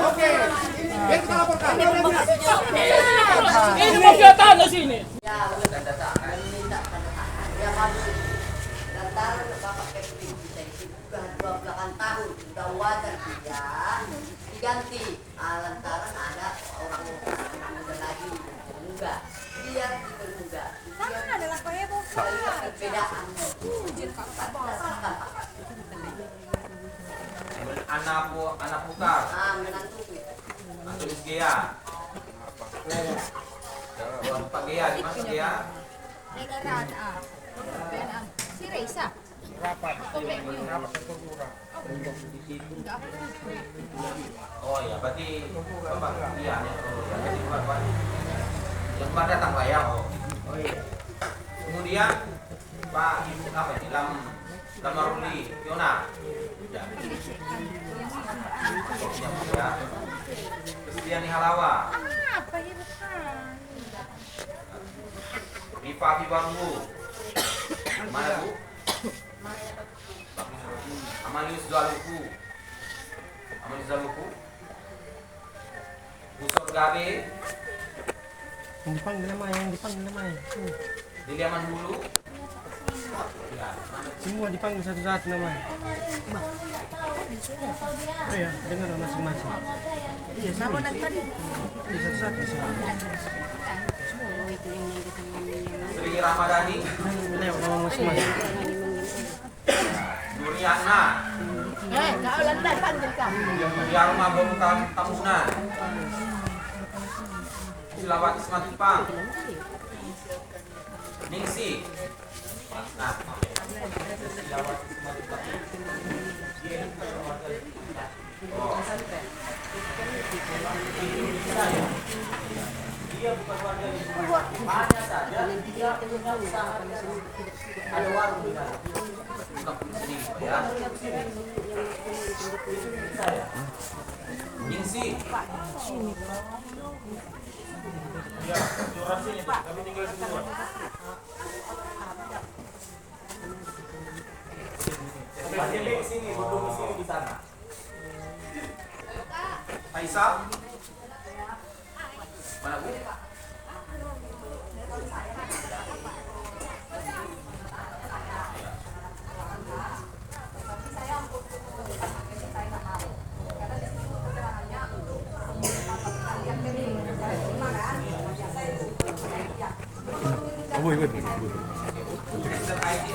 Oke. Biar kita laporkan. Ini mafia tanah sini. Ya, tanda tangan. Minta tanda tangan. Ya, masuk. Lantaran Bapak Kepri kita itu sudah 12 tahun. Sudah wajar dia diganti. Lantaran ada orang muda lagi. Enggak. Dia enggak. Tangan adalah kaya bosan. Perbedaan. Anak putar. Menantu. Tulis Gea. Pak Gea, di mana Gea? Negaraan si Reza. Oh ya, berarti Bapak Gea ya. Berarti Bapak yang Bapak datang Pak ya. Oh iya. Kemudian Pak apa ini Lamaruli Yona. Ya. Kristiani Halawa. Apa ya bukan? Rifa Fibarbu. Mana Bu? Amalius Zaluku. Busur Gabe. Yang dipanggil namanya. Diliaman Hulu. Ya. Semua dipanggil satu-satu namanya. Oh ya, dengar masing-masing. Iya, sama dan tadi. Iya, satu-satu. Sri Ramadhani. Lewat nama masing-masing. Duriana. Kau lantai panggil kamu. Yarma Borutan Tamunan. Silawati Sematipang. Ningsi. Nah, Silawati Sematipang. Oh. Dia bukan warga di sini. Hanya saja dia punya usaha di sini. Ada warung di sana. Bukan di sini, ya. Saya. Ningsi. Ya, curang sini, Pak. Kami tinggal di sini. Pak Jeli sini, berdomisili di sana. Faisal. Mana Bu? Oh, ikut. Mr. ID.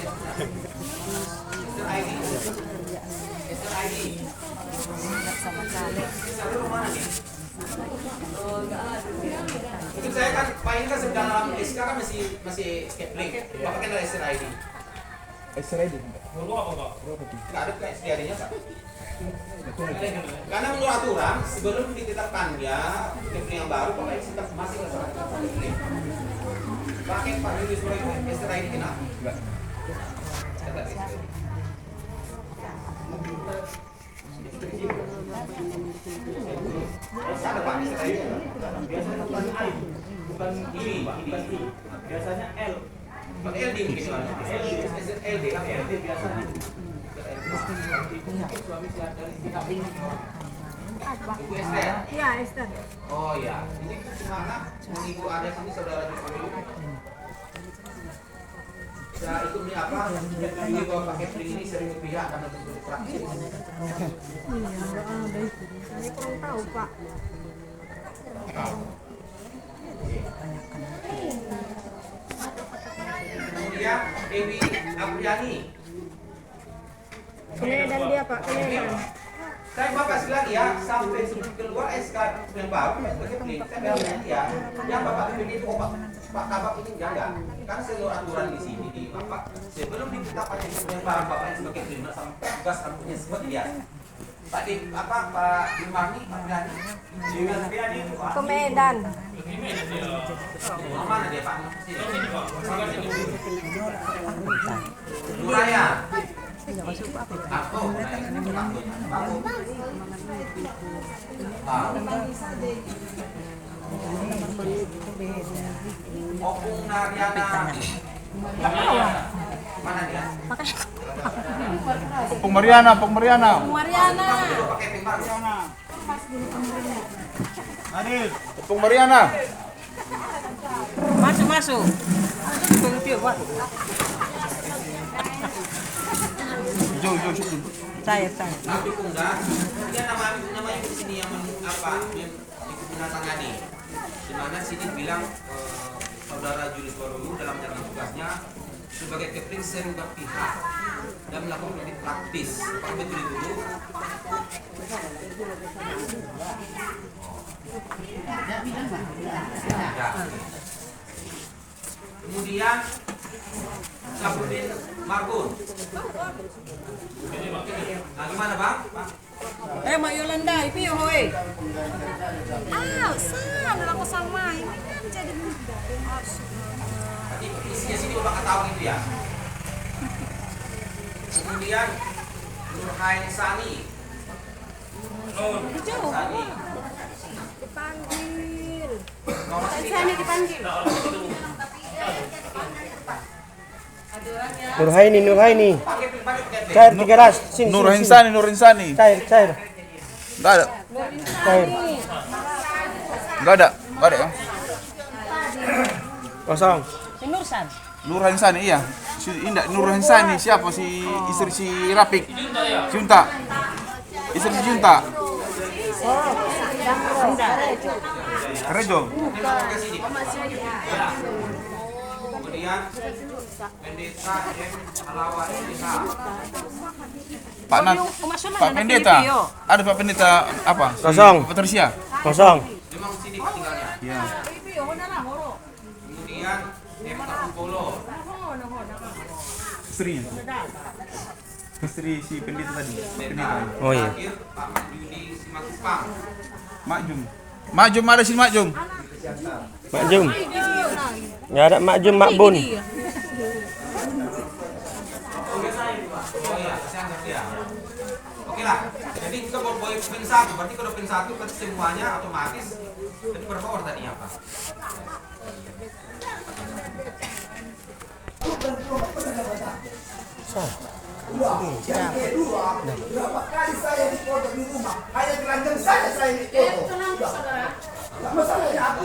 Mungkin saya kan, Pak ini kan sedang dalam SK kan masih skepling. Bapak kenal Esther ID? Esther ID? Nggak ada kayak SDAD-nya Pak? Karena menurut aturan, sebelum ditetapkannya skepling yang baru, Bapak ini tetap masih skepling. Pakai Pak Yudis Murayu Esther ID kenal? Enggak. Ada Pak Esther ID? Biasanya bukan I, bukan ini, Pak, bukan I. Biasanya L. Pak LD mungkin LD kan LD biasanya. Suami dari sikap ini. Ibu Esther. Iya, Esther. Oh ya, ini gimana? Ibu ada sini saudara Jokowi. Saya ikut ini apa? Ini bawa pakai pring ini sering berpihak karena untuk praktis. Saya kurang tahu, Pak. Kemudian Dewi Apriani. Kenedan dia, Pak. Kenedan. Saya mau kasih lagi ya, sampai sebelum keluar SK yang baru, sebagai pling, saya bilang dia, yang Bapak bikin itu Pak Kabak ini jaga. Karena seluruh aturan di sini di Bapak, sebelum ditetapkan yang barang Bapak yang sebagai pling, sama tugas rambutnya seperti dia. Pak di apa Pak Dimani Apriani? Apriani itu Pak. Kemedan. Mana dia Pak? Nuraya. Aku. Opung Naryana. Mana dia? Pung Mariana. Dulu pakai ping baru. Adil. Pung Mariana. Masuk. Tunggu, Pak. Jo, syukur. Saya. Tapi enggak. Dia namanya di sini yang ikut menandatangani. Di mana sini bilang saudara Julius Baroyu dalam jalankan tugasnya sebagai kepling serubah pihak dan melakukan audit praktis. Apakah betul itu, Bu? Ya. Kemudian Sabrudin Margun. Nah, gimana, Bang? Mak Yolanda, itu ya, hoi. Sana aku sama ini kan jadi muda. Tadi isinya sini Bapak nggak tahu gitu ya. Kemudian Nurhain Sani. Sani. Dipanggil. Nomor sini. Sana dipanggil. Nurhaini. Pakai Cair 300. Sini. Nur Insani. Cair. Enggak ada. Cair. Enggak ada ya. Kosong. Nursan. Nur Insani iya. Nur Insani siapa si istri si Rapik? Junta. Istri si Junta. Rejo. Kemudian Pendeta M. Halawan Desa. Pak Pendeta. Ada Pak Pendeta apa? Kosong. Patricia. Kosong. Memang sini Pak tinggalnya. Iya. Kemudian M. Kapupolo. Istrinya. Istri si pendeta tadi. Pendeta. Oh iya. Terakhir Pak Mahyudi Simatupang. Makjum ada si Makjum. Makjum. Nggak ada Makjum, Makbun. Oh iya, saya ngerti ya. Oke lah. Jadi kita mau boleh pin 1. Berarti kalau pin 1 berarti semuanya otomatis. Jadi berapa orang tadi apa? Berapa kali saya dipoto di rumah, hanya telanjang saya dipoto. Masalahnya aku.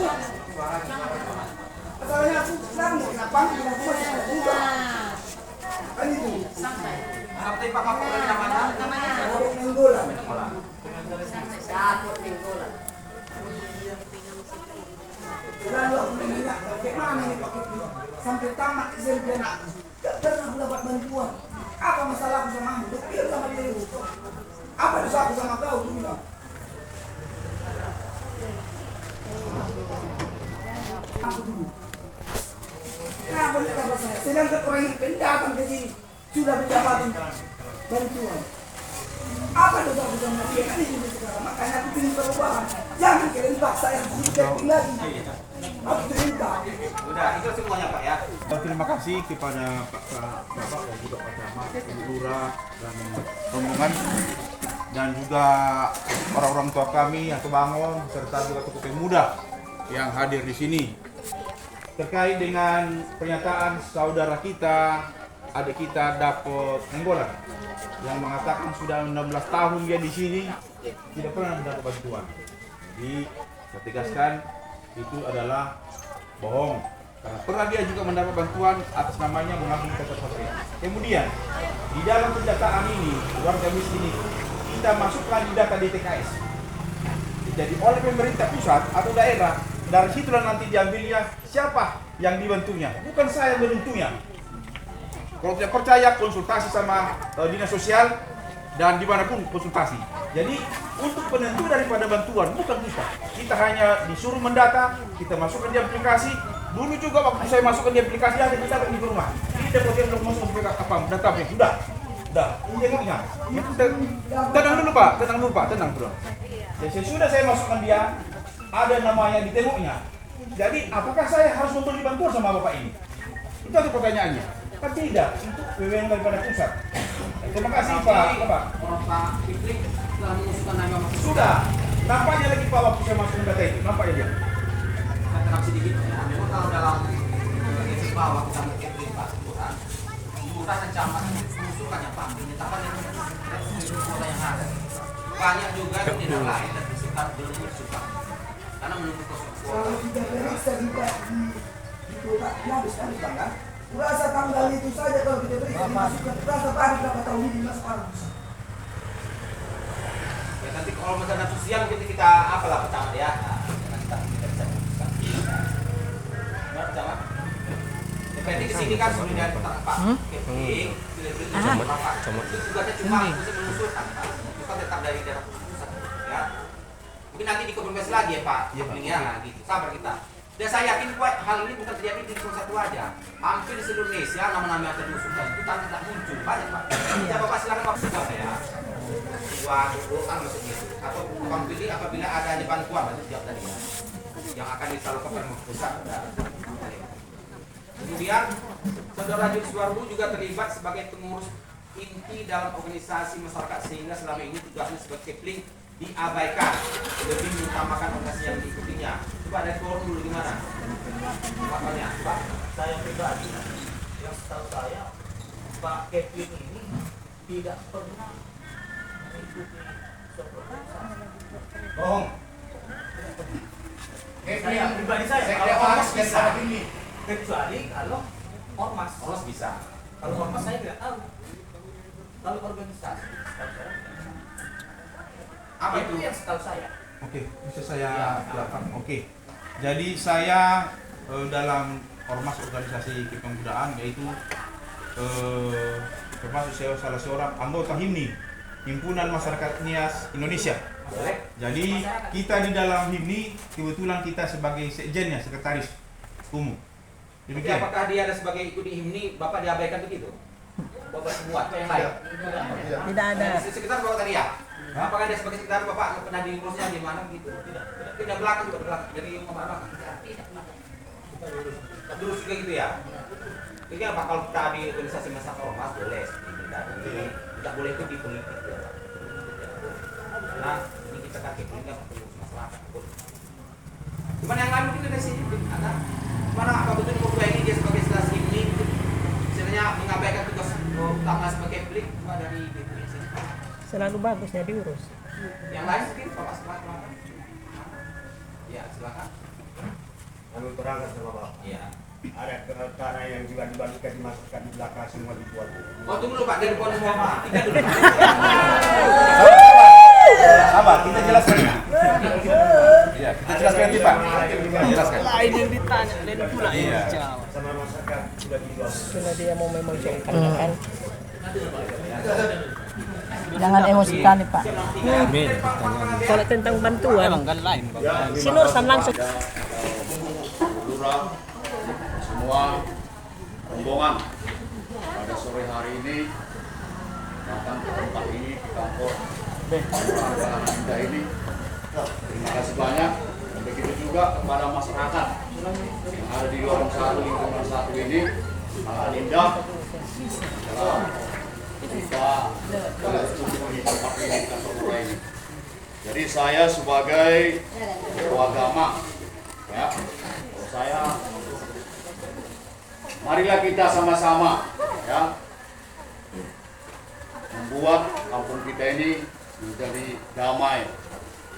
Masalahnya aku sekarang kenapa tidak punya juga. Kan itu. Tapi Pak Kapolri namanya? Menggolan. Satu mingguan. Lalu aku menanya, bagaimana ini Pak Kepri? Sampai tamat SMP anak, tak pernah dapat bantuan. Apa masalahku sama kamu? Dokter sama dia itu. Apa dosaku sama kau? Aku bilang. Aku dulu. Kenapa dia kata saya? Sedangkan orang yang pendatang ke sini sudah mendapatkan bantuan. Apa dosaku sama dia? Kan ini sekarang. Makanya aku ingin perubahan. Jangan kalian paksa yang sudah lagi. Aku perintah. Udah, itu semuanya Pak ya. Terima kasih kepada Bapak dan juga Pak Camat, Ibu Lurah dan rombongan dan juga orang-orang tua kami yang kebangun serta juga tokoh pemuda yang hadir di sini terkait dengan pernyataan saudara kita, adik kita Dapot Nenggolan yang mengatakan sudah 16 tahun dia di sini tidak pernah mendapat bantuan. Jadi saya tegaskan itu adalah bohong. Karena pernah dia juga mendapat bantuan atas namanya mengambil kata-kata. Kemudian di dalam pendataan ini warga miskin ini kita masukkan di data DTKS. Jadi oleh pemerintah pusat atau daerah, dari situlah nanti diambilnya siapa yang dibantunya. Bukan saya yang menentunya. Kalau tidak percaya konsultasi sama dinas sosial dan dimanapun konsultasi. Jadi untuk penentu daripada bantuan bukan kita. Kita hanya disuruh mendata, kita masukkan di aplikasi. Dulu juga waktu saya masukkan di aplikasi ada kita di rumah. Ini dapat yang masuk ke apa? Database sudah. Ini tengoknya. Tenang dulu Pak, tenang bro. Jadi sudah saya masukkan dia, ada namanya di tengoknya. Jadi apakah saya harus memberi bantuan sama Bapak ini? Itu ada pertanyaannya. Kan tidak, itu wewenang daripada pusat. Terima kasih Pak. Pak Fikri telah mengusulkan nama Mas. Sudah. Nampaknya lagi Pak waktu saya masuk data itu, nampaknya dia. Saya terang sedikit. Memang kalau dalam bawah kita mengikuti Pak Tuhan, tanah camat mengusulkan yang Pak ini tanah yang kota yang ada. Banyak juga di daerah lain dan sekitar belum mengusulkan karena menunggu kosong. Kalau tidak periksa tidak di kota ini habis kan kan? Rasa tanggal itu saja kalau kita periksa dimasukkan rasa baru berapa tahun ini mas sekarang. Ya nanti kalau misalnya nanti siang kita apalah pertama ya. Kita bisa memutuskan. Nah, pertama. Jadi kesini kan sudah dari pertama Pak Keping, itu tugasnya cuma untuk mengusulkan Pak. Bukan tetap dari daerah pusat ya. Mungkin nanti dikonfirmasi lagi ya Pak. Ya, gitu. Sabar kita. Dan saya yakin hal ini bukan terjadi di Gunung Satu aja. Hampir di seluruh Indonesia nama-nama yang terdiusulkan itu tak muncul banyak Pak. Ya Bapak silakan Pak sudah ya. Doa maksudnya itu. Atau Bang pilih apabila adanya bantuan berarti setiap tadi ya. Yang akan disalurkan ke pusat. Kemudian Saudara Jun Suwardu juga terlibat sebagai pengurus inti dalam organisasi masyarakat sehingga selama ini tugasnya sebagai kepling diabaikan, lebih mengutamakan organisasi yang diikutinya. Coba dari forum dulu gimana? Makanya, Pak. Saya pribadi, yang setahu saya, Pak Kevin ini tidak pernah mengikuti Bohong. saya pribadi saya, kalau ormas bisa, kecuali kalau ormas bisa. Kalau ormas saya tidak tahu. Kalau organisasi, setahu saya apa itu yang setahu saya? Oke, bisa saya jelaskan. Oke. Jadi saya dalam ormas organisasi kepemudaan yaitu termasuk saya salah seorang anggota HIMNI, Himpunan Masyarakat Nias Indonesia. Jadi kita di dalam HIMNI kebetulan kita sebagai sekjennya, sekretaris umum. Jadi apakah dia ada sebagai ikut di HIMNI, Bapak diabaikan begitu? Bapak semua atau yang lain? Tidak ada. Sekitar Bapak tadi ya? Apakah dia sebagai sekitar Bapak pernah diurusnya di mana gitu? Tidak belakang juga belakang. Jadi Bapak belakang. Terus juga gitu ya? Jadi apa kalau kita di organisasi masyarakat ormas boleh tidak boleh itu di politik ya. Nah ini kita kaki politik pengurus masyarakat. Cuman yang lain mungkin dari sini ada mana apa betul Bapak ini dia sebagai stasi ini istilahnya mengabaikan tugas utama sebagai publik dari BPS ini. Selalu bagus ya diurus. Yang lain mungkin Bapak silakan. Ya silakan. Kami berangkat sama Bapak. Iya. Ada tanah yang juga dibagikan dimasukkan di belakang semua dijual. Oh tunggu dulu Pak, dari pohon semua Pak. Tiga dulu. Sabar, kita jelaskan. Iya, kita jelaskan nanti Pak. Jelaskan. Lain yang ditanya, lain pula yang dijawab. Sama masyarakat sudah dijual. Sudah dia mau memojokkan kan. Jangan emosi kali Pak. Kalau tentang bantuan, si Nursan langsung. Lurah, semua rombongan pada sore hari ini datang ke tempat ini di kantor Kelurahan Indah ini. Terima kasih banyak. Dan begitu juga kepada masyarakat yang ada di lorong 1 lingkungan 1 ini. Kelurahan Indah adalah kita berkumpul di tempat ini kantor lurah ini. Jadi saya sebagai ketua agama, ya, saya marilah kita sama-sama ya membuat kampung kita ini menjadi damai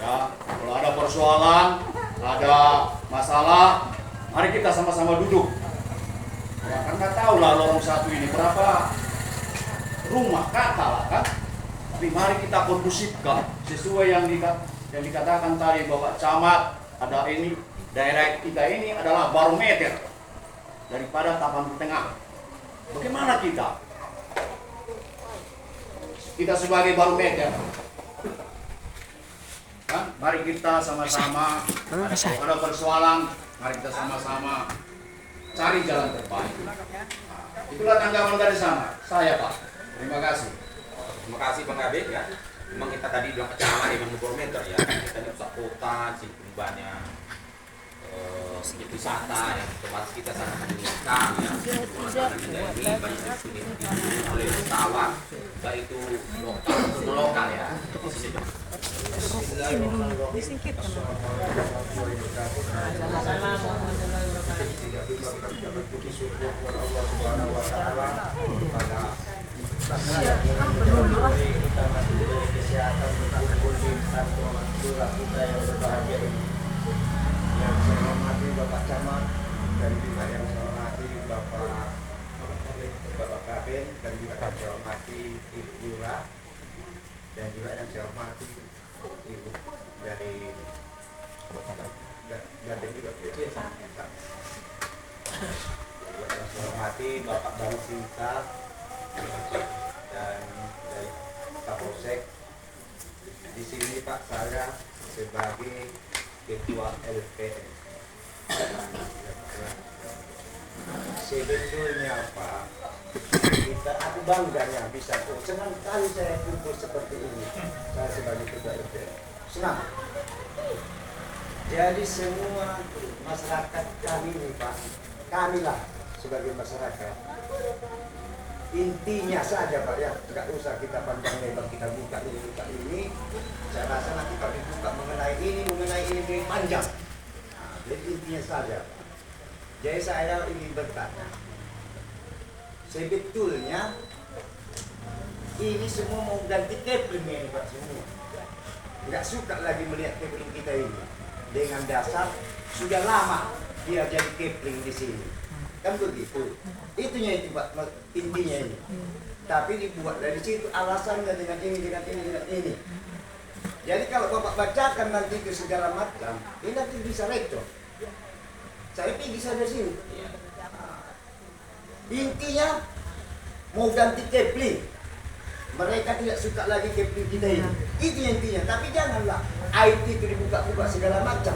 ya. Kalau ada persoalan, ada masalah, mari kita sama-sama duduk ya, karena tahu lah lorong 1 ini berapa rumah kata lah kan, tapi mari kita kondusifkan sesuai yang dikatakan tadi Bapak Camat. Ada ini, daerah kita ini adalah barometer daripada Tapan Tengah. Bagaimana kita sebagai barometer kan? Mari kita sama-sama ada persoalan, mari kita sama-sama cari jalan terbaik. Itulah tanggapan dari sana saya Pak. Terima kasih. Terima kasih Bang Kabit ya. Memang kita tadi bilang kecamatan memang barometer ya. Kita di pusat kota, sini perubahannya sedikit wisata yang otomatis kita sangat menginginkan ya. Ini banyak oleh wisatawan, baik itu lokal maupun lokal ya. ini dulu disingkirkan. Yang saya hormati Bapak Camat, dan juga yang saya hormati Bapak Kabin, dan juga yang saya hormati Ibu Lurah, dan juga yang saya hormati Ibu dari dan juga yang saya hormati Bapak Bansita dan dari Kapolsek. Di sini Pak, saya sebagai Ketua LPM. Sebetulnya Pak, aku bangganya bisa tuh. Senang kali saya kumpul seperti ini. Saya sebagai Ketua LPM. Senang. Jadi semua masyarakat kami ini Pak, kamilah sebagai masyarakat. Intinya saja Pak ya, tidak usah kita pandang lebar, kita buka ini. Saya rasa nanti kalau dibuka mengenai ini lebih panjang. Nah, jadi intinya saja Pak. Jadi saya ingin bertanya, sebetulnya ini semua mau ganti Kepling ini Pak semua. Nggak suka lagi melihat Kepling kita ini. Dengan dasar sudah lama dia jadi Kepling di sini. Kan begitu. Itunya itu Pak, intinya ini. Tapi dibuat dari situ alasannya dengan ini. Jadi kalau Bapak bacakan nanti ke segala macam, ini nanti bisa recok. Saya pergi saja sini. Intinya mau ganti Kepling. Mereka tidak suka lagi Kepling kita ini. Itu intinya. Tapi janganlah IT itu dibuka-buka segala macam.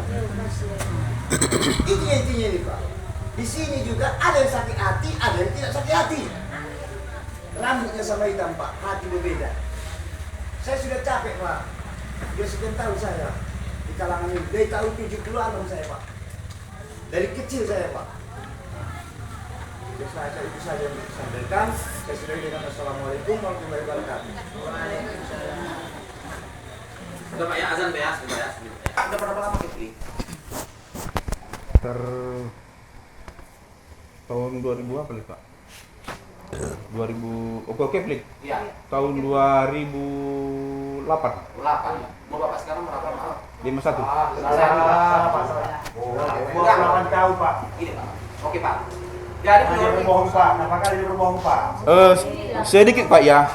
Itu intinya ini Pak. Di sini juga ada yang sakit hati, ada yang tidak sakit hati. Rambutnya sama hitam Pak, hati berbeda. Saya sudah capek Pak. Dia sekian tahun saya di kalangan ini. Dari tahun 70-an saya Pak. Dari kecil saya Pak. Saya itu saja yang disampaikan. Saya sudah dengan Assalamualaikum warahmatullahi wabarakatuh. Waalaikumsalam. Sudah Pak ya, azan Pak ya, sudah ya. Udah berapa lama Kepling? Tahun 2000 apa nih Pak? 2000 Kepling? Iya. Tahun 2008. 8. Mau Bapak sekarang berapa Pak? 51. Salah Pak. Gua 8 tahun Pak. Ini Pak. Oke Pak. Jadi Dia berbohong Pak. Kenapa kali dia berbohong Pak? Sedikit Pak ya.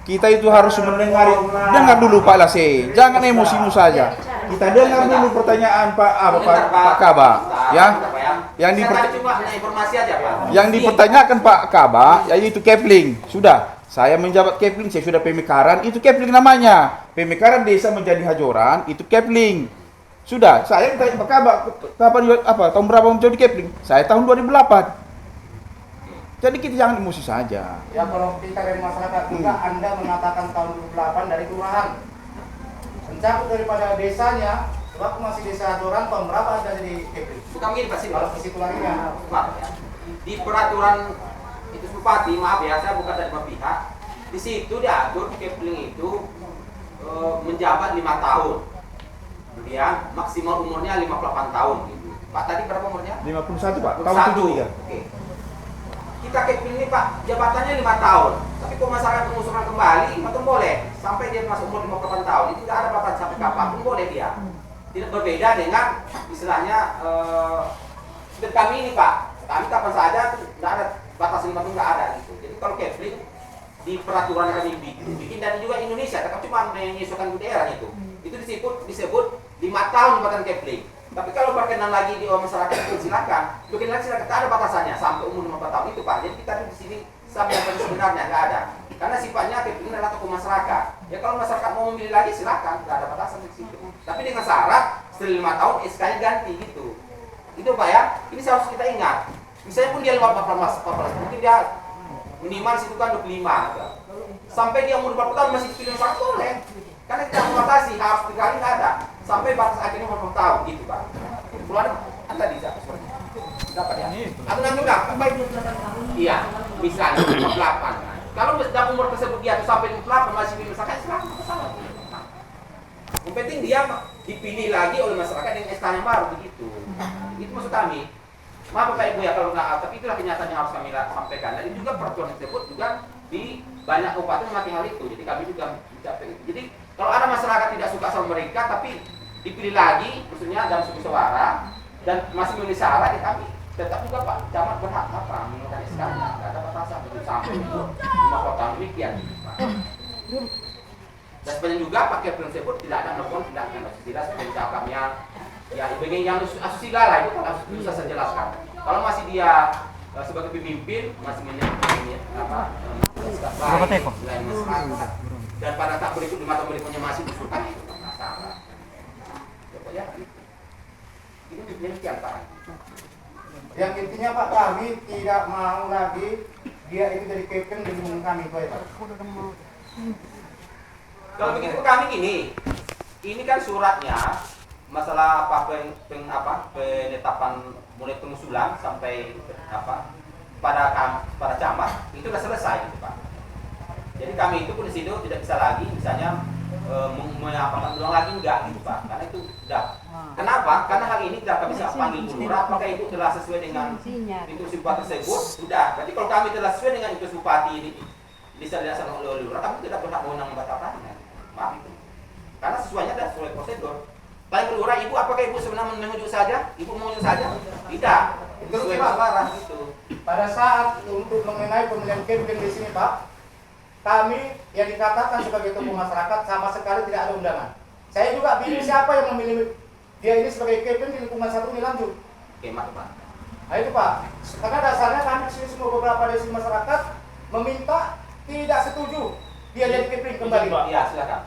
Kita itu harus dengar dulu Pak Lase. Jangan emosimu saja. Kita dengar dulu pertanyaan Pak Kaba, ya. Informasi aja Pak. Yang dipertanyakan Pak Kaba yaitu Kepling. Sudah, saya menjabat Kepling, saya sudah pemekaran, itu Kepling namanya. Pemekaran desa menjadi hajoran, itu Kepling. Sudah, saya tanya Pak Kaba, tahun berapa menjadi Kepling? Saya tahun 2008. Jadi kita jangan emosi saja. Ya kalau kita dari masyarakat juga Anda mengatakan tahun 2008 dari kelurahan. Mencakup daripada desanya, waktu masih desa Hajoran tahun berapa Anda jadi Kepling? Bukan begini Pak, sini. Kalau visi keluarga. Maaf ya. Di peraturan itu Bupati, maaf ya, saya bukan dari pihak. Di situ diatur Kepling itu menjabat 5 tahun. Ya, maksimal umurnya 58 tahun gitu. Pak tadi berapa umurnya? 51 Pak, tahun 73. Oke. Kita Kepling ini Pak, jabatannya 5 tahun. Tapi kalau masyarakat mengusulkan kembali, 5 tahun boleh. Sampai dia masuk umur 58 tahun, itu tidak ada batas sampai kapan pun boleh dia. Tidak berbeda dengan istilahnya seperti kami ini Pak. Kami kapan saja, tidak ada batas 5 tahun, tidak ada gitu. Jadi kalau Kepling di peraturan yang kami bikin dan juga Indonesia, tapi cuma menyesuaikan daerah itu disebut 5 tahun jabatan Kepling. Tapi kalau berkenan lagi di masyarakat itu silakan. Bikin lagi silakan, tak ada batasannya sampai umur 54 tahun itu Pak. Jadi kita di sini sampai yang sebenarnya nggak ada. Karena sifatnya Kepling adalah tokoh masyarakat. Ya kalau masyarakat mau memilih lagi silakan, nggak ada batasan di situ. Tapi dengan syarat setelah 5 tahun SK-nya ganti gitu. Itu Pak ya. Ini harus kita ingat. Misalnya pun dia 14, mungkin dia minimal situ kan 25. Ya. Sampai dia umur 40 tahun masih dipilih sangat boleh. Karena kita membatasi harus 3 kali nggak ada. Sampai batas akhirnya 40 tahun gitu Pak. Keluar tadi dapat ya. Atau nanti enggak? Iya, misalnya 48. Kalau sudah umur tersebut dia sampai 48 masih belum selesai, silakan masalah. Kompetisi dia dipilih lagi oleh masyarakat dengan SK yang baru begitu. Itu maksud kami. Maaf Bapak Ibu ya kalau nggak, tapi itulah kenyataan yang harus kami sampaikan. Dan juga peraturan tersebut juga di banyak kabupaten memakai hal itu. Jadi kami juga mencapai itu. Jadi kalau ada masyarakat tidak suka sama mereka, tapi dipilih lagi, maksudnya dalam suku suara dan masih memenuhi syarat, ya kami tetap juga Pak Camat berhak apa mengeluarkan SK-nya. Nggak ada batasan begitu sampai itu 5 kota demikian. Pak. Dan sebenarnya juga pakai prinsip tersebut tidak ada melakukan tindakan asusila seperti cakapnya. Ya, bagian yang asusila lah itu kan bisa saya jelaskan. Kalau masih dia sebagai pemimpin masih menyebut apa? Dan pada saat berikut di mata berikutnya masih disulkan itu masalah. Ya, ini demikian Pak. Yang intinya Pak, kami tidak mau lagi dia itu jadi captain di lingkungan kami itu ya Pak. Kalau begitu kami gini, ini kan suratnya masalah apa penetapan mulai pengusulan sampai apa pada camat itu sudah selesai gitu Pak. Jadi kami itu pun di situ tidak bisa lagi misalnya mengulang lagi enggak gitu Pak, karena itu sudah. Kenapa? Karena hal ini tidak bisa panggil lurah, apakah itu telah sesuai dengan instruksi bupati tersebut? Sudah. Berarti kalau kami telah sesuai dengan instruksi bupati ini dilaksanakan oleh lurah, kami tidak berhak mewenang membatalkannya. Maaf itu. Karena sesuainya adalah sesuai prosedur. Baik lurah, ibu apakah ibu sebenarnya menunjuk saja? Ibu menunjuk saja? Tidak. Itu sesuai barang gitu. Pada saat untuk mengenai pemilihan captain di sini Pak, kami yang dikatakan sebagai tokoh masyarakat sama sekali tidak ada undangan. Saya juga bingung siapa yang memilih dia ini sebagai captain di lingkungan satu ini lanjut. Oke, maaf Pak. Nah itu Pak, karena dasarnya kami di sini semua beberapa desa masyarakat meminta tidak setuju dia jadi captain kembali. Iya, silakan.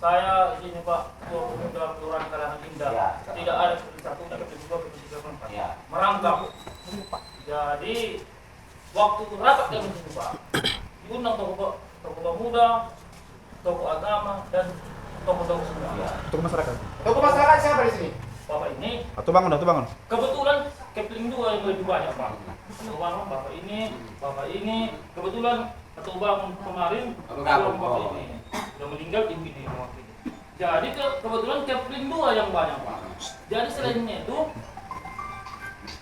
Saya ini Pak, Ketua Pemuda Kelurahan Kalangan Indah. Ya, tidak ada seperti satu, tidak seperti dua, seperti tiga, empat. Ya. Merangkap. Jadi waktu rapat kami itu Pak, diundang tokoh pemuda, tokoh agama dan tokoh-tokoh semua. Ya. Tokoh masyarakat. Tokoh masyarakat siapa di sini? Bapak ini Atau bangun. kebetulan Kepling 2 yang lebih banyak Pak. Atau bangun Bapak ini kebetulan atau bangun kemarin Bapak ini sudah meninggal ibu ini mewakili. Jadi kebetulan Kepling 2 yang banyak Pak. Jadi selainnya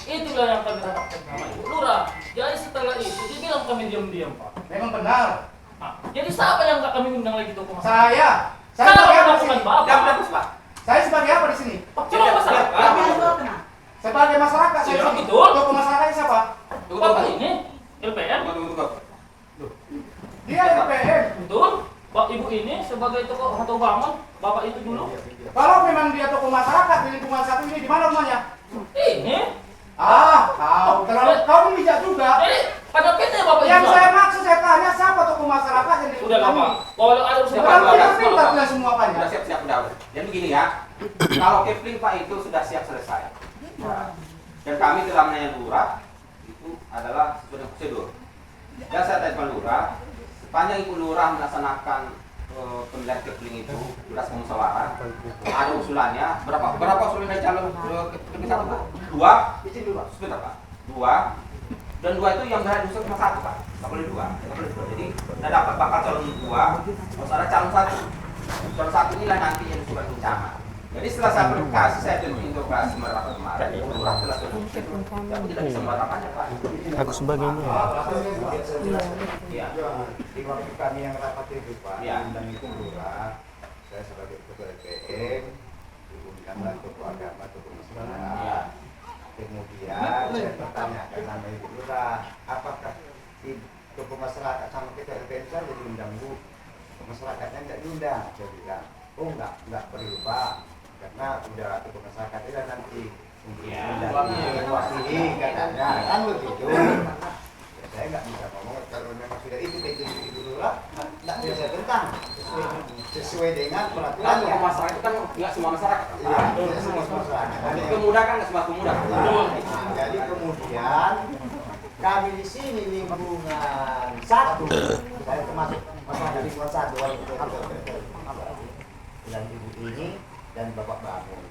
itulah yang kami harapkan sama Ibu Lurah. Jadi setelah itu dibilang kami diam-diam Pak. Memang benar. Nah, jadi siapa yang nggak kami undang lagi tokoh masyarakat? Saya Saya sebagai apa di bukan sini? Bapak. Pak. Saya sebagai apa di sini? Cuma masyarakat. Sebagai masyarakat saya. Iya, sini. betul. Tokoh masyarakatnya siapa? Bapak ini LPM. Dia LPM. Betul. Pak Ibu ini sebagai tokoh atau bangun Bapak itu dulu. Kalau memang dia tokoh masyarakat di lingkungan satu ini, di mana rumahnya? Ini. Kau bijak juga. Pada PT Bapak Yang juga. saya maksud saya tanya siapa tokoh masyarakat yang di Sudah lingkungan Bapak. ini? Kalau ada urusan Kalau Bapak, kita pintar kita semua Sudah banyak. siap-siap udah. Jadi begini ya. Kalau Kepling Pak itu sudah siap selesai. Dan kami telah menanya lurah itu adalah sesuai prosedur. Dan saya tanya Pak Lurah, sepanjang Ibu Lurah melaksanakan pemilihan Kepling itu berdasarkan musyawarah, ada usulannya berapa usulan dari calon Kepling satu Pak? 2. Sebentar Pak. 2. Dan 2 itu yang berada di usul cuma 1 Pak. Nggak boleh 2. Jadi kita dapat bakal calon 2, harus ada calon 1. Calon 1 inilah nanti yang disebut camat. Jadi setelah saya verifikasi, saya tunjukin operasi merapat kemarin, lurah telah selesai. Tapi tidak bisa merapakannya Pak. Aku sebagainya. Iya. Di waktu kami yang rapat itu Pak, Ya. dan itu lurah, saya sebagai ketua LPM, diundanglah tokoh agama, tokoh masyarakat. Ya. Kemudian saya bertanyakan nama ibu lurah, apakah si tokoh masyarakat sama kita LPM saja diundang Bu? Masyarakatnya tidak diundang. Saya bilang, oh enggak perlu Pak, karena udah tokoh masyarakat itu nanti mewakili katanya, kan begitu. Ya, saya nggak bisa ngomong kalau memang sudah itu dulu lah, nggak bisa tentang sesuai dengan peraturan. Tokoh masyarakat itu kan nggak semua masyarakat. Iya, tidak semua masyarakat. Pemuda kan nggak semua pemuda. Jadi kemudian kami di sini lingkungan 1, saya termasuk masyarakat lingkungan 1 dan ibu ini dan bapak bangun.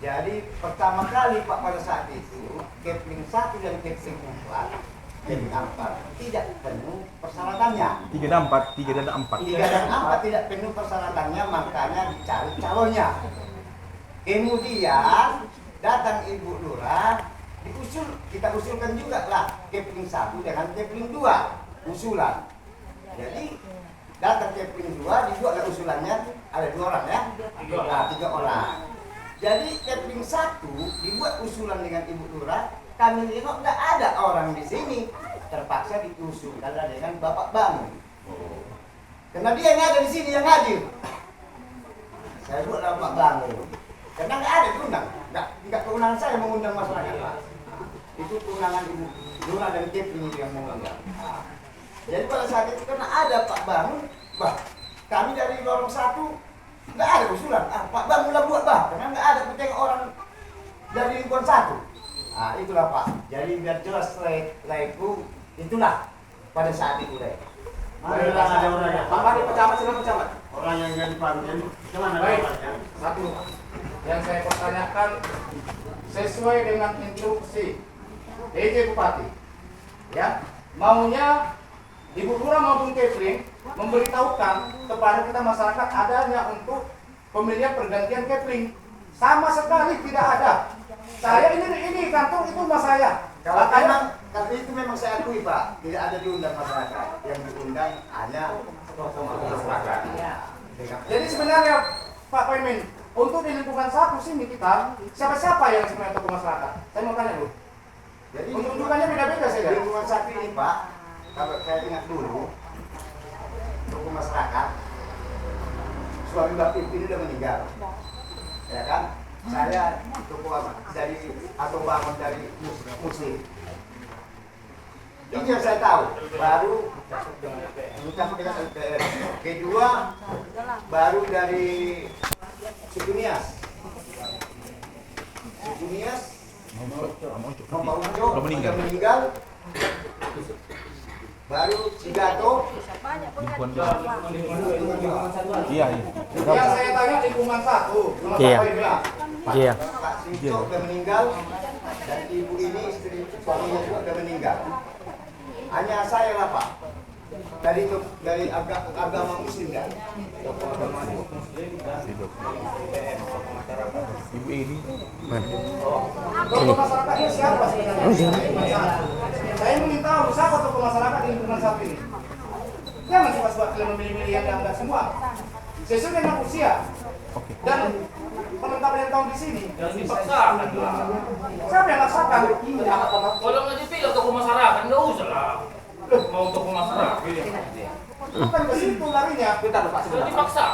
Jadi pertama kali Pak pada saat itu Kepling 1 dan Kepling 4 Kepling 4 tidak penuh persyaratannya. 3 dan 4, 3 dan 4. 3 dan 4 tidak penuh persyaratannya, makanya dicari calonnya. Kemudian datang Ibu Lurah, kita usulkan juga lah Kepling 1 dengan Kepling 2 usulan. Jadi datang Kepling 2 dibuatlah usulannya, ada 2 orang ya, 3 orang. Jadi Kepling 1 dibuat usulan dengan Ibu Lurah, kami lihat tidak ada orang di sini, terpaksa diusulkan dengan Bapak Bangun. Karena dia yang ada di sini yang hadir. Saya buat Bapak Bangun. Karena nggak ada diundang, nggak kewenangan saya mengundang masyarakat. Itu kewenangan Ibu Lurah dan Kepling yang mengundang. Jadi pada saat itu karena ada Pak Bangun, kami dari lorong 1 nggak ada usulan. Pak Bangunlah buat karena nggak ada penting orang dari lingkungan 1. Itulah Pak. Jadi biar jelas laiku, itulah pada saat itu deh. Marilah ada orangnya. Pak Mari pecamat, silakan pecamat. Orang yang jadi panjen, gimana Baik. orangnya? Satu, yang saya pertanyakan sesuai dengan instruksi DJ Bupati, ya, maunya Ibu Lurah maupun Kepling memberitahukan kepada kita masyarakat adanya untuk pemilihan pergantian Kepling. Sama sekali tidak ada. Saya ini kantor itu mas saya. Tapi itu memang saya akui Pak, tidak ada diundang masyarakat. Yang diundang hanya tokoh masyarakat. Jadi sebenarnya Pak Paimin, untuk di lingkungan 1 sini kita siapa-siapa yang sebenarnya tokoh masyarakat? Saya mau tanya dulu. Jadi untuk undukannya beda-beda saya. Di lingkungan 1 ini Pak, kalau saya ingat dulu, tokoh masyarakat, suami Mbak Pimpin sudah meninggal, ya kan? Saya tokoh dari atau bangun dari muslim. Ini yang saya tahu. Baru kedua baru dari suku Nias. Suku Nias Mbak Ujo meninggal. Baru Cigato. Iya. Yang saya tanya lingkungan 1. Iya. Iya. Pak Sinco sudah meninggal dan ibu ini istri suaminya juga sudah meninggal. Hanya saya lah Pak. Dari agama Muslim kan. Ibu ini. Tokoh masyarakat ini siapa sebenarnya? Saya ingin tahu siapa tokoh masyarakat di lingkungan 1 ini. Jangan coba-coba kalian memilih-milih yang enggak semua. Sesuai dengan usia dan penetapan yang tahun di sini. Jangan dipaksakan. Siapa yang maksakan? Kalau nggak dipilih tokoh masyarakat nggak usah lah. Mau tokoh masyarakat. Bukan ke situ larinya. Sudah dipaksa.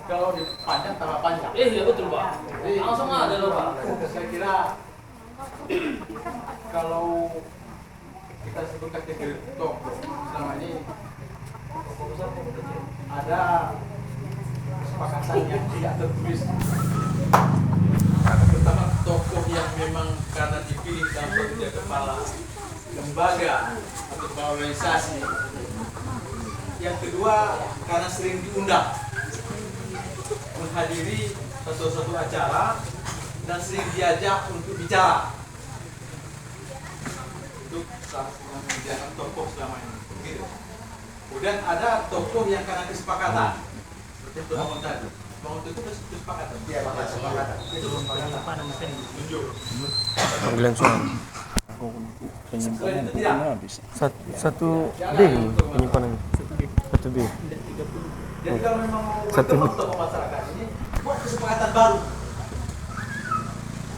Kalau dipanjang tambah panjang. Iya betul Pak. Langsung ada loh Pak. Saya kira kalau kita sebut kategori tokoh selama ini ada kesepakatan yang tidak tertulis. Pertama tokoh yang memang karena dipilih dalam dia kepala lembaga atau kepala organisasi. Yang kedua karena sering diundang menghadiri suatu acara dan sering diajak untuk bicara. Itu salah satu yang menjadikan tokoh selama ini. Begitu. Kemudian ada tokoh yang karena kesepakatan. Seperti Bangun tadi. Bangun itu kesepakatan. Iya, kesepakatan. Itu kesepakatan. Tunjuk. Panggilan suami. Selain itu tidak. Satu B penyimpanan. Satu B. Jadi kalau memang mau Satu. bertemu tokoh masyarakat ini, buat kesepakatan baru.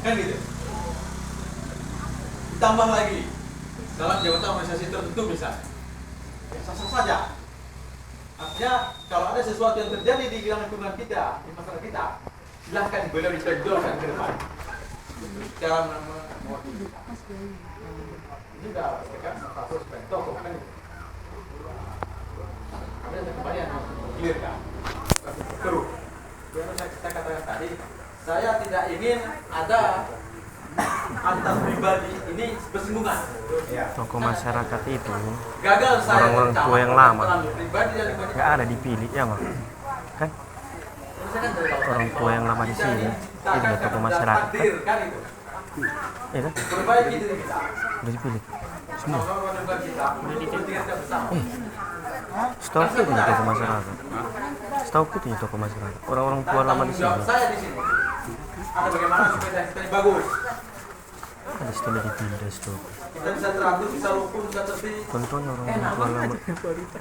Kan gitu. Ditambah lagi dalam jabatan organisasi tertentu misalnya. Ya, sah-sah saja. Artinya kalau ada sesuatu yang terjadi di dalam lingkungan kita, di masyarakat kita, silahkan beliau ditonjolkan ke depan. Cara mewakili. Ini sudah dekat status tokoh kan itu. Ada kembali yang clear kan? Keruh. Yang saya katakan tadi, saya tidak ingin ada antar pribadi ini bersinggungan. Tokoh masyarakat itu Gagal saya orang-orang tua yang lama pribadi dan pribadi. nggak ada dipilih ya Bang, kan orang tua yang lama di sini itu tokoh masyarakat kan? Kan itu. Iya kan? Perbaiki diri kita. Udah dipilih. Semua. Sama-sama dengan kita. Bertiga bersama. Setahu aku punya toko masyarakat. Setahu aku punya toko masyarakat. Orang-orang tua lama di sini. Jawab saya di sini. Ada bagaimana supaya kita bagus. Ada setelah dipindah setahu. Kita bisa teratur, bisa rukun, bisa tertib. Contohnya orang tua lama.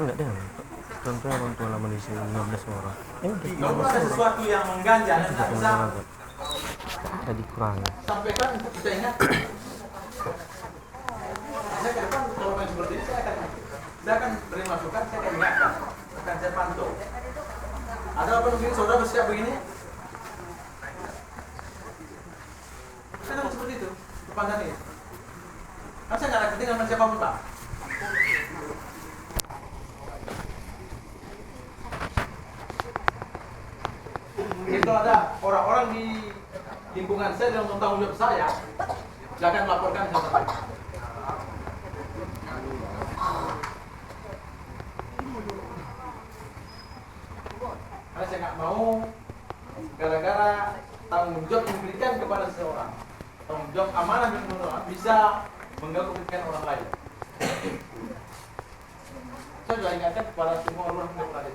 Enggak deh. Contohnya orang tua lama di sini 15 orang. Kalau ada sesuatu yang mengganjal dan tidak bisa tadi kurang. sampaikan untuk kita ingat. Saya ke depan kalau main seperti ini saya akan beri masukan, saya akan ingatkan, akan saya pantau. Ada apa mungkin saudara bersiap begini? Saya takut seperti itu, depan ini. Kan saya nggak ada kepentingan sama siapapun Pak. Itu ada orang-orang di lingkungan saya yang tanggung jawab saya, jangan melaporkan saya sampai. Karena saya nggak mau gara-gara tanggung jawab yang diberikan kepada seseorang, tanggung jawab amanah yang orang bisa mengganggu kepentingan orang lain. Saya juga ingatkan kepada semua orang yang berada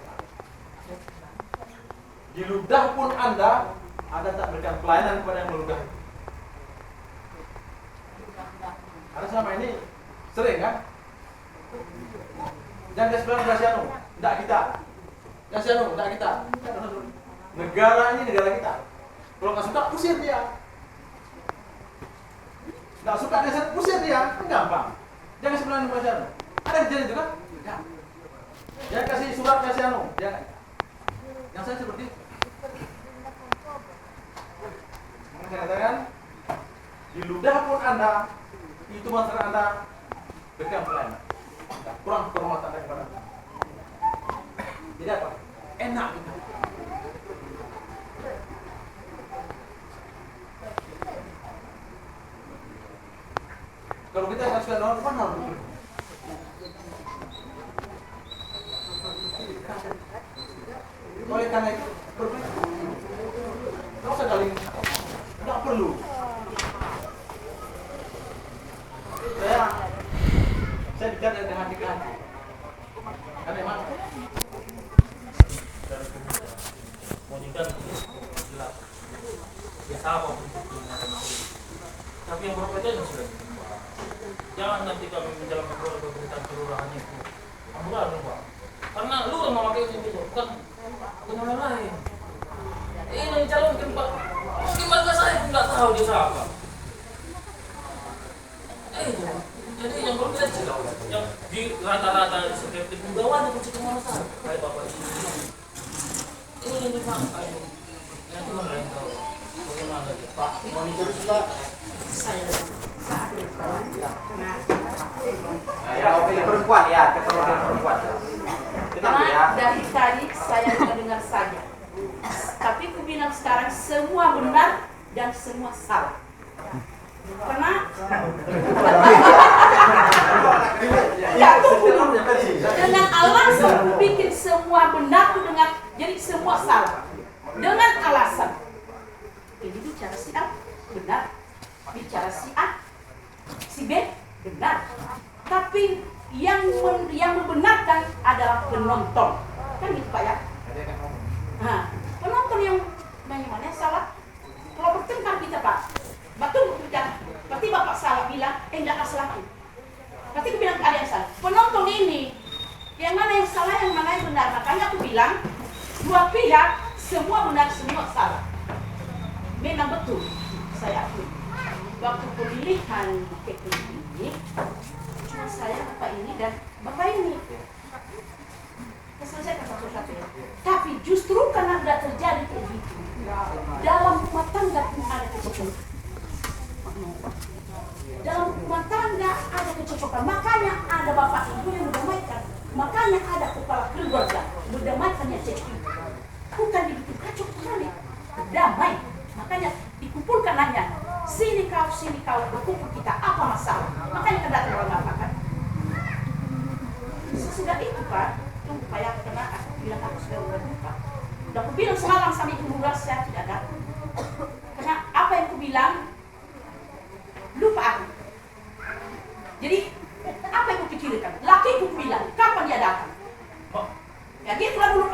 di ludah pun Anda ada tak berikan pelayanan kepada yang meludahi. Karena selama ini sering kan? Jangan sebelah Gasiano, tidak kita. Gasiano, tidak kita. Negara ini negara kita. Kalau nggak suka, usir dia. Nggak suka Gasiano, usir dia. Kan gampang. Jangan sebelah Gasiano. Ada kejadian itu kan? Ya. Jangan kasih surat Gasiano. Jangan. Yang saya seperti itu. Saya katakan, di ludah pun Anda, itu masyarakat Anda berikan pelayanan. Kurang kehormatan kepada Anda. Tidak apa? Enak kita. Kalau kita nggak suka orang, mana orang? Oleh karena itu, nggak usah kali, nggak perlu. Saya bicara dengan hati ke hati. Karena memang Monikan jelas. Ya sama tapi yang berkompetensi sudah. Jangan nanti kami menjalankan role pemerintahan kelurahan itu. Ambulan Pak. Karena lu yang memakai itu bukan orang lain. Ini yang calonkan Pak. Gimana saya pun nggak tahu dia siapa. Jadi yang berkompetensi yang di rata-rata seperti penggawaannya kecil kemana saja. Kayak Bapak ini yang dipakai. Yang cuma lain tahu. Bagaimana dia Pak? Monitor juga. Saya ya, oke, perempuan ya, keturunan perempuan. Karena dari tadi saya mendengar saja. Tapi aku bilang sekarang semua benar dan semua salah. Karena dengan alasan bikin semua benar dengan jadi semua salah. Dengan alasan ini bicara si A benar, bicara si A, si B benar. Tapi yang membenarkan adalah penonton, kan gitu Pak ya? Nah, penonton yang mana salah? Kalau bertengkar kita Pak, betul bicara. Berarti Bapak salah bilang, enggak salah aku. Berarti aku bilang ada yang salah. Penonton ini, yang mana yang salah, yang mana yang benar. Makanya aku bilang, dua pihak semua benar, semua salah. Memang betul, saya akui. Waktu pemilihan KPI ini, cuma saya Bapak ini dan Bapak ini. Selesaikan satu-satu ya. Tapi justru karena tidak terjadi kayak gitu, dalam rumah tangga pun ada kecocokan. Dalam rumah tangga ada kecocokan. Makanya ada bapak ibu yang mendamaikan. Makanya ada kepala keluarga mendamaikannya cekik. Bukan dibikin kacau kembali, damai. Makanya dikumpulkan hanya sini kau berkumpul kita apa masalah. Makanya kedatang orang apa kan? Sesudah itu Pak, tunggu Pak ya, karena aku bilang aku sudah berbuka. Udah aku bilang semalam sampai jam 12 saya tidak datang. Karena apa yang aku bilang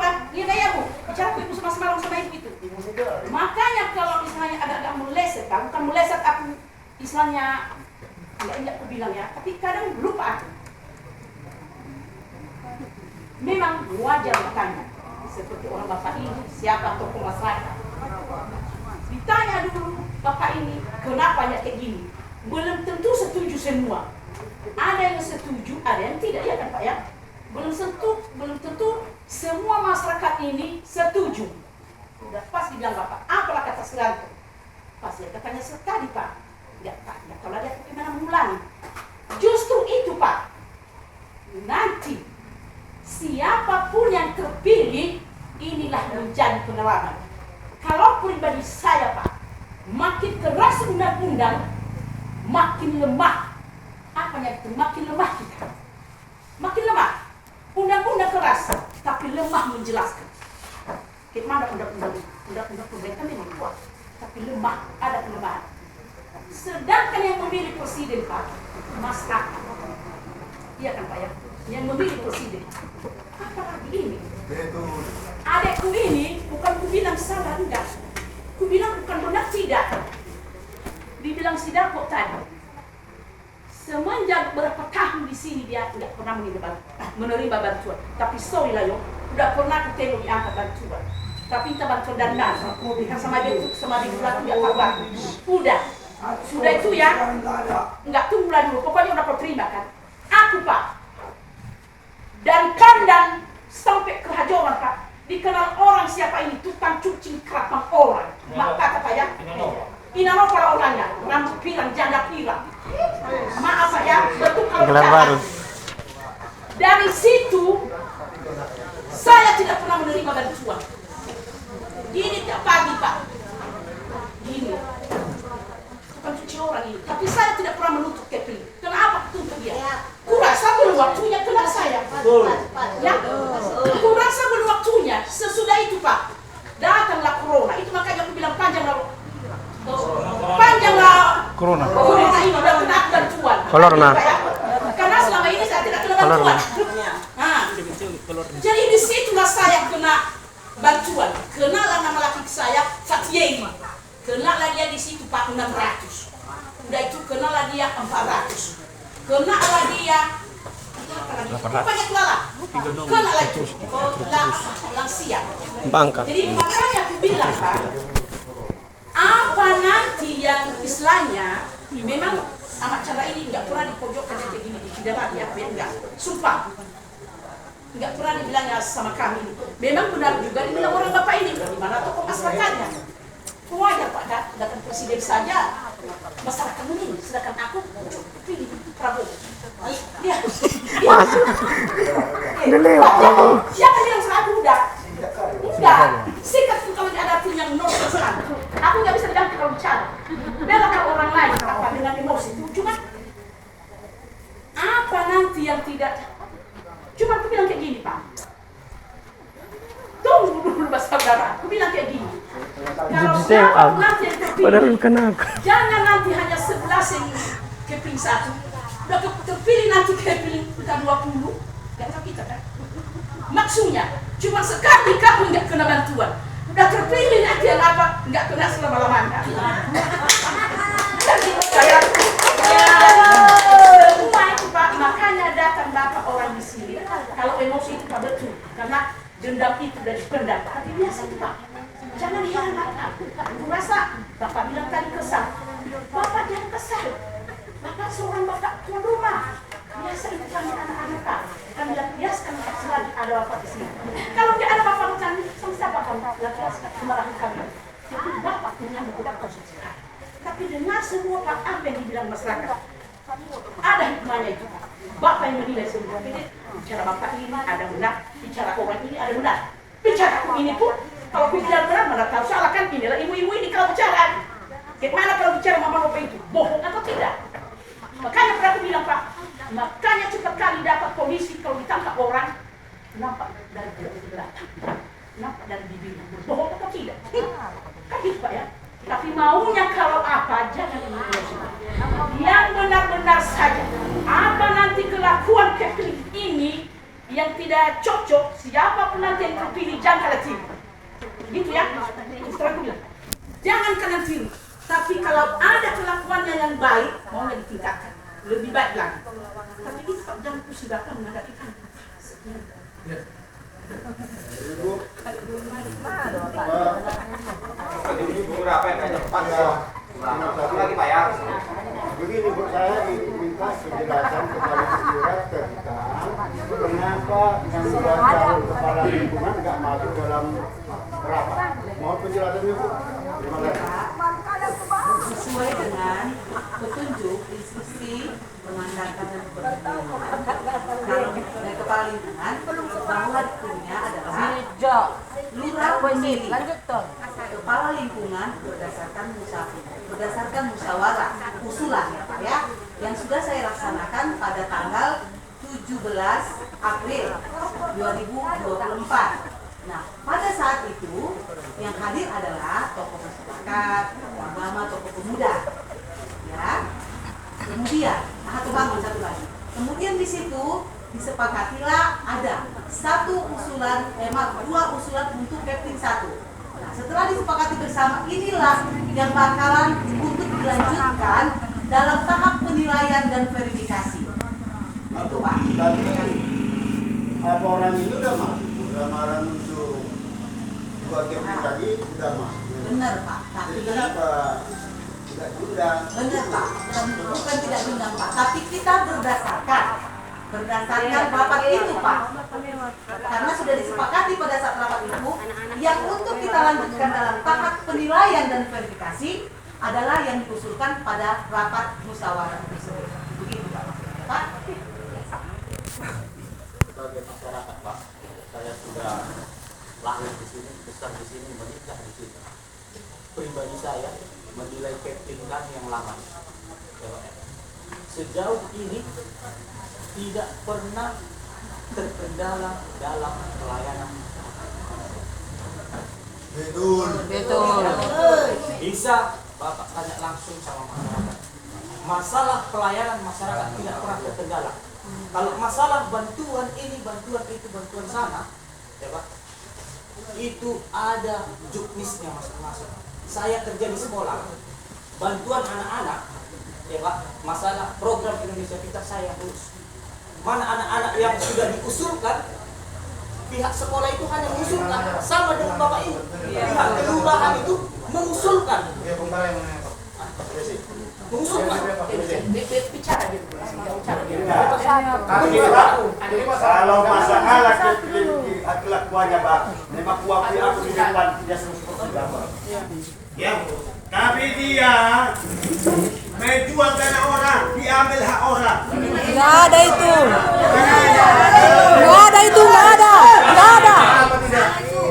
apa? Dia gayamu. Bicara ke ibu semalam sama ibu itu. Makanya kalau misalnya agak-agak meleset, bukan meleset aku istilahnya enggak aku bilang ya, tapi kadang lupa aku. Memang wajar bertanya, seperti orang bapak ini, siapa tokoh masyarakat? Ditanya dulu, bapak ini, kenapa ya kayak gini? Belum tentu setuju semua. Ada yang setuju, ada yang tidak, ya kan Pak ya? Belum tentu semua masyarakat ini setuju. Udah pas dibilang bapak, apalah kata sekarang? Pas dia katanya tadi Pak, enggak Pak, enggak kalau dia bagaimana mengulangi. Justru itu Pak, nanti siapapun yang terpilih, inilah menjadi penerbangan. Kalau pribadi saya Pak, makin keras undang-undang, makin lemah. Apanya itu? Makin lemah kita. Makin lemah. Undang-undang keras, tapi lemah menjelaskan. Gimana undang-undang pemerintah memang kuat, tapi lemah, ada kelemahan. Sedangkan yang memilih presiden Pak, masyarakat. Iya kan Pak ya? Yang memilih presiden. Apalagi ini? Adekku ini bukan ku bilang salah, enggak. Ku bilang bukan benar, tidak. Dibilang sidang kok tadi. Semenjak berapa tahun di sini dia tidak pernah menerima bantuan. Tapi sorry lah yo, udah pernah aku tengok diangkat bantuan. Tapi kita bantuan dan nasi, sama dia itu sama dia pulang dia kabar. Sudah itu ya, enggak tunggu lah dulu. Pokoknya udah kau terima kan. Aku Pak, dari kandang sampai ke Hajoran Pak, dikenal orang siapa ini tukang cuci kerapang orang. Maka kata ya, Inano para orangnya, rambut pirang, janda pirang. Maaf Pak ya, betul kalau baru. Dari situ saya tidak pernah menerima bantuan. Gini tiap pagi Pak, gini bukan cuci orang ini, tapi saya tidak pernah menutup keping. Kenapa tutup dia? Kurasa belum waktunya kena saya. Ya, kurasa belum waktunya. Sesudah itu Pak, datanglah corona. Itu makanya aku bilang panjanglah corona ini udah kena bantuan. Corona. Karena selama ini saya tidak kena bantuan. Jadi disitulah saya kena bantuan. Kenalah nama laki saya Satyeni. Kenalah dia di situ Pak 600. Udah itu kenalah dia 400. Kenalah dia 800. Banyak lala. Kenalah itu lansia. Bangka. Jadi makanya aku bilang Pak, apa nanti yang istilahnya memang amat cara ini nggak pernah dipojokkan kayak gini, tidak lagi apa ya, enggak, sumpah nggak pernah dibilangnya sama kami. Memang benar juga dibilang orang bapak ini, di mana tokoh masyarakatnya. Wajar Pak, datang presiden saja masyarakat ini, sedangkan aku pilih Prabowo. Dia siapa yang salah aku udah? Enggak, sikat kalau ada tim yang 0%. Aku nggak bisa diganti kalau bicara. Belakan orang lain apa dengan emosi itu. Cuma apa nanti yang tidak? Cuma aku bilang kayak gini Pak. Tunggu dulu saudara. Aku bilang kayak gini. Kalau siapa nanti yang terpilih, jangan nanti hanya 11 yang keping 1. Udah terpilih nanti keping kita 20. Gak tahu kita kan? Maksudnya cuma sekali kamu nggak kena bantuan. Udah terpilih nanti yang apa? Nggak kena selama-lamanya. Jadi saya semua itu Pak, makanya datang bapak orang di sini. Kalau emosi itu Pak betul, karena dendam itu dari dendam. Tapi biasa itu Pak, jangan hilang. Aku rasa bapak bilang tadi kesal. Bapak jangan kesal. Bapak seorang bapak tuan rumah. Biasa itu kami anak-anak Pak. Kami biasa selagi ada bapak di sini. Kalau tidak ada bapak macam ini, sama siapa kamu? Biasa kemarahan kami. Jadi bapak punya tidak konstitusi. Tapi dengar semua Pak apa yang dibilang masyarakat. Ada hikmahnya itu. Bapak yang menilai semua. Bicara bapak ini ada benar, bicara orang ini ada benar. Bicara aku ini pun, kalau bicara benar mana tahu salah kan? Inilah ibu-ibu ini kalau bicara. Bagaimana kalau bicara mama bapak itu? Bohong atau tidak? Makanya pernah aku bilang Pak, makanya cepat kali dapat polisi kalau ditangkap orang, nampak dari belakang, nampak dari bibirnya, bohong atau tidak? Kan gitu Pak ya. Tapi maunya kalau apa, jangan emosi. Yang benar-benar saja. Apa nanti kelakuan Kepling ini yang tidak cocok, siapapun nanti yang terpilih jangan kalah pilih. Gitu ya, setelah aku bilang. Jangan kanan pilih. Tapi kalau ada kelakuannya yang baik, mau nggak ditingkatkan, lebih baik lagi. Tapi ini jangan kusidakan menghadapi kan. Ibu berapa yang kayaknya cepat lagi Pak ya? Begini Bu, saya minta penjelasan kepada Lurah tentang kenapa yang dua calon kepala lingkungan nggak masuk dalam rapat. Mohon penjelasan Bu. Terima kasih. Sesuai dengan petunjuk instruksi pemandatan dan perlindungan. Kalau dari kepala lingkungan bahwa dikunya adalah lurah memilih kepala lingkungan berdasarkan musyawarah usulan ya Pak ya, yang sudah saya laksanakan pada tanggal 17 April 2024. Nah, pada saat itu yang hadir adalah tokoh masyarakat, tokoh agama, tokoh pemuda. Ya. Kemudian, satu bangun satu lagi. Kemudian di situ disepakatilah ada dua usulan untuk Kepling 1. Nah, setelah disepakati bersama, inilah yang bakalan untuk dilanjutkan dalam tahap penilaian dan verifikasi. Itu Pak. Tapi apa orang itu udah masuk lamaran untuk dua Kepling tadi sudah masuk. Benar Pak. Tapi kenapa tidak diundang? Benar Pak. Bukan tidak diundang Pak. Tapi kita berdasarkan rapat itu Pak. Karena sudah disepakati pada saat rapat itu, yang untuk kita lanjutkan dalam tahap penilaian dan verifikasi adalah yang diusulkan pada rapat musyawarah tersebut. Begitu Pak. Sebagai masyarakat Pak, saya sudah lahir di sini, besar di sini, menikah di sini. Pribadi saya menilai Kepling kami yang lama. Sejauh ini tidak pernah terkendala dalam pelayanan. Betul. Bisa Bapak tanya langsung sama masyarakat. Masalah pelayanan masyarakat tidak pernah terkendala. Kalau masalah bantuan ini, bantuan itu, bantuan sana, ya Pak, itu ada juknisnya masing-masing. Saya kerja di sekolah, bantuan anak-anak, ya Pak, masalah program Indonesia Pintar saya urus. Mana anak-anak yang sudah diusulkan, pihak sekolah itu hanya mengusulkan, sama dengan Bapak ini. Pihak kelurahan itu mengusulkan. Mengusulkan. Bicara gitu. Kalau masalah kelakuannya Pak, memang kuapi aku di depan dia seperti apa? Ya, tapi dia menjual tanah orang, diambil hak orang. Nggak ada itu. Nggak ada itu, nggak ada. Nggak ada.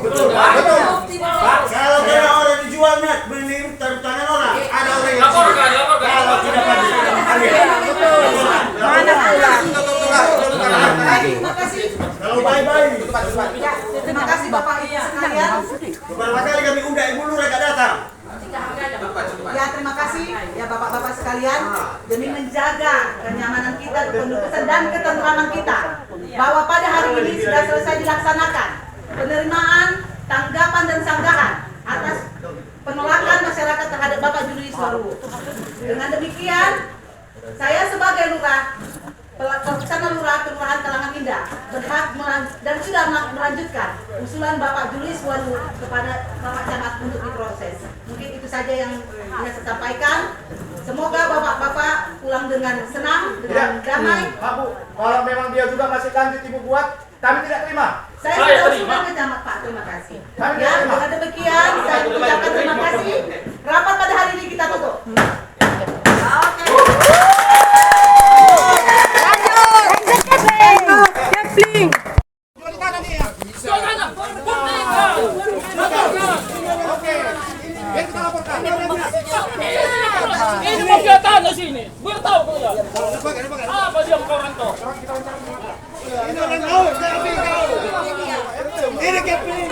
Betul. Kalau tanah orang dijualnya, mending taruh tangan orang. Ada orang yang Laporkan. kalau tidak pasti Mana pula? Terima kasih. kalau bye-bye. Terima kasih Bapak Ibu sekalian. Beberapa kali kami undang Ibu Lurah gak datang. Ya, terima kasih ya Bapak-bapak sekalian, demi menjaga kenyamanan kita, kependudukan dan ketentraman kita, bahwa pada hari ini sudah selesai dilaksanakan penerimaan, tanggapan dan sanggahan atas penolakan masyarakat terhadap Bapak Julius Waruwo. Dengan demikian, saya sebagai lurah Pelaksana Lurah Kelurahan Talangan Indah berhak dan sudah melanjutkan usulan Bapak Julius Waruwo kepada Bapak Camat untuk diproses. Mungkin itu saja yang ingin saya sampaikan. Semoga bapak-bapak pulang dengan senang, dengan damai. Pak Bu, kalau memang dia juga masih lanjut Ibu buat, kami tidak terima. Saya sudah usulkan ke Camat Pak, terima kasih. Ya, dengan demikian saya ucapkan terima kasih. Rapat pada hari ini kita tutup. Kepling. Ini mafia tanah sini. Gue tahu kok ya. Apa dia orang tuh? Ini orang laut, ini Kepling.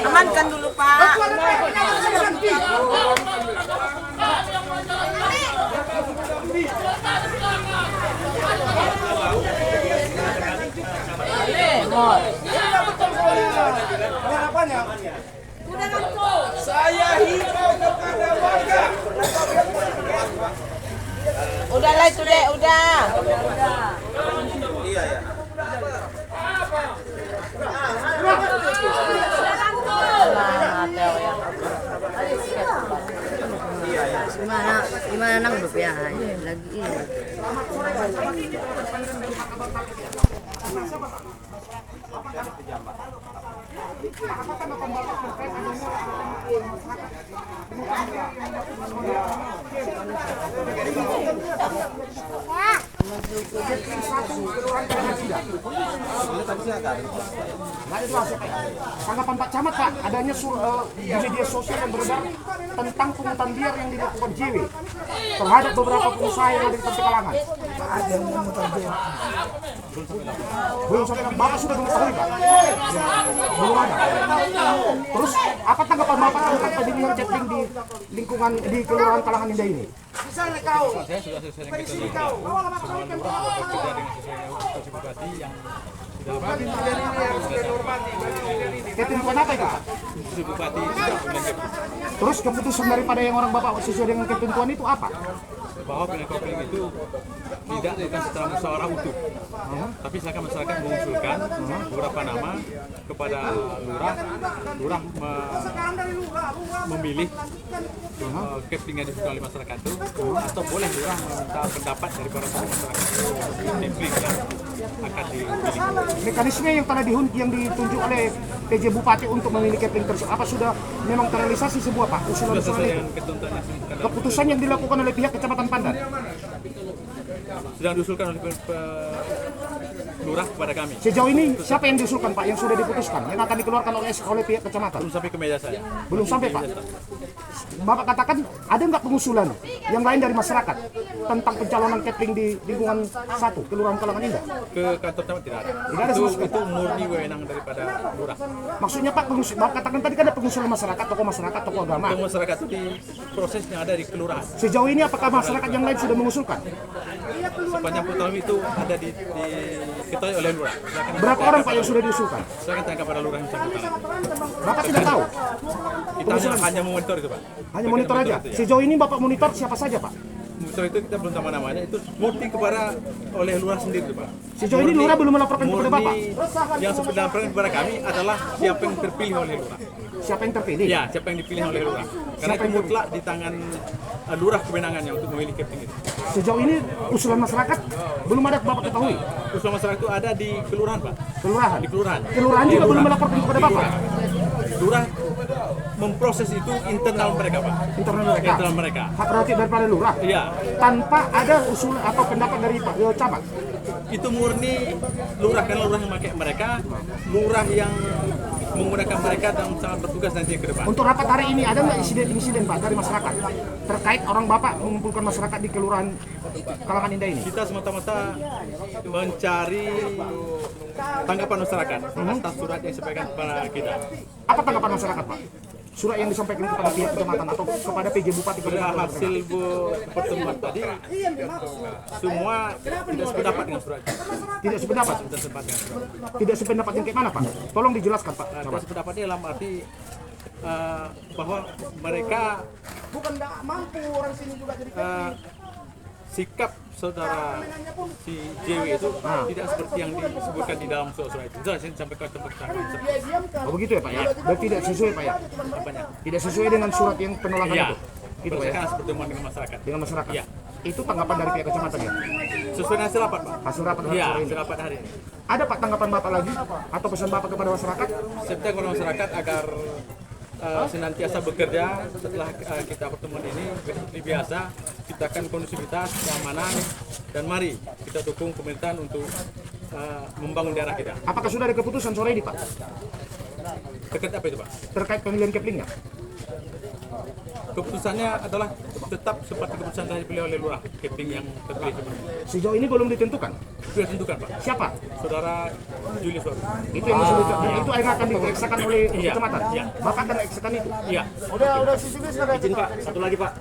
Amankan dulu Pak. Timur. Harapannya saya himbau kepada warga. Udah lah itu deh, udah. Iya ya. Semangat ya. Gimana nang ya lagi ini. Tanggapan Pak Camat Pak, adanya di media sosial yang beredar tentang pungutan liar yang dilakukan JW terhadap beberapa pengusaha yang ada di Pekalangan. Ada yang memutar JW. Belum sampai Bapak sudah mengetahui Pak? Belum ada. Terus apa tanggapan Bapak tentang pendirian chatting di lingkungan di Kelurahan Kalangan Indah ini? Misalnya kau, saya sudah selesai dengan semua lurah sudah dengan sesuai instruksi bupati yang ketentuan apa itu Pak? instruksi bupati sudah melengkapi Terus keputusan daripada yang orang Bapak sesuai dengan ketentuan itu apa? bahwa kopling itu tidak bukan secara musyawarah utuh, tapi silakan masyarakat mengusulkan beberapa nama kepada lurah memilih kepling yang disukai oleh masyarakat itu, atau boleh lurah meminta pendapat dari para masyarakat kepling yang akan dipilih. Mekanisme yang telah yang ditunjuk oleh PJ Bupati untuk memilih kepling tersebut apa sudah memang terrealisasi semua Pak? Usulan-usulan itu. Keputusan yang dilakukan oleh pihak Kecamatan Pandan sedang diusulkan oleh lurah kepada kami. Sejauh ini siapa yang diusulkan Pak yang sudah diputuskan yang akan dikeluarkan oleh pihak kecamatan? Belum sampai ke meja saya. Belum sampai Pak. Bapak katakan ada nggak pengusulan yang lain dari masyarakat tentang pencalonan kepling di lingkungan 1 Kelurahan Kalangan Indah? Ke kantor camat tidak ada. Tidak ada sama sekali. Itu murni wewenang daripada lurah. Maksudnya Pak, Bapak katakan tadi kan ada pengusulan masyarakat, tokoh agama. Untuk masyarakat itu di prosesnya ada di kelurahan. Sejauh ini apakah masyarakat yang lain sudah mengusulkan? Sepanjang tahun itu ada diketahui oleh lurah. Berapa orang Pak yang sudah diusulkan? Silakan tanya kepada lurah yang bersangkutan. Bapak tidak tahu? Kita hanya memonitor itu Pak. Hanya monitor aja? Sejauh ini Bapak monitor siapa saja Pak? Monitor itu kita belum tahu namanya, itu murni kepada oleh lurah sendiri Pak. Sejauh ini lurah belum melaporkan kepada Bapak? Yang sebenarnya kepada kami adalah siapa yang terpilih oleh lurah. Siapa yang terpilih? Ya, siapa yang dipilih oleh lurah. Karena itu mutlak di tangan lurah kewenangannya untuk memilih kepling itu. Sejauh ini usulan masyarakat belum ada Bapak ketahui? Usulan masyarakat itu ada di kelurahan Pak. Kelurahan? Di kelurahan. Kelurahan juga belum melaporkan kepada Bapak? Lurah memproses itu internal mereka Pak. Internal mereka. Hak prerogatif daripada lurah? Iya. Tanpa ada usul atau pendapat dari Pak Camat? Itu murni lurah, karena lurah yang memakai mereka, lurah yang menggunakan mereka dan sangat bertugas nanti ke depan. Untuk rapat hari ini ada nggak insiden Pak dari masyarakat terkait orang Bapak mengumpulkan masyarakat di Kelurahan Kalangan Indah ini? Kita semata-mata mencari tanggapan masyarakat atas surat yang disampaikan kepada kita. Apa tanggapan masyarakat Pak? Surat yang disampaikan kepada pihak kecamatan atau kepada PJ Bupati Pada hasil pertemuan tadi, semua tidak sependapat dengan surat. Tidak sependapat? Tidak sependapat yang kayak mana Pak? Tolong dijelaskan Pak. Tidak sependapatnya dalam arti bahwa mereka bukan tidak mampu orang sini juga jadi sikap saudara si JW itu tidak seperti yang disebutkan di dalam surat itu. Sudah saya sampaikan tentang oh begitu ya Pak ya? Berarti tidak sesuai Pak ya? Tidak sesuai dengan surat yang penolakan ya, itu? Gitu Pak ya? berdasarkan pertemuan dengan masyarakat. Dengan masyarakat? Ya. Itu tanggapan dari pihak kecamatan ya? Sesuai dengan hasil rapat Pak. Hasil rapat hari Ya, ini? hasil rapat hari ini. Ada Pak tanggapan Bapak lagi? Atau pesan Bapak kepada masyarakat? Saya kepada masyarakat agar senantiasa bekerja setelah kita pertemuan ini seperti biasa, ciptakan kondusivitas, keamanan, dan mari kita dukung pemerintahan untuk membangun daerah kita. Apakah sudah ada keputusan sore ini Pak? Terkait apa itu Pak? Terkait pemilihan keplingnya? Keputusannya adalah tetap seperti keputusan yang dipilih oleh lurah kepling yang terpilih sebelumnya. Sejauh ini belum ditentukan? Sudah tentukan Pak. Siapa? Saudara Julius Waru. Itu yang itu yang akan dieksakan oleh Iya. kecamatan? Iya. Bapak akan eksakan itu? Iya. Udah si Julius sudah. Izin Pak, satu lagi Pak.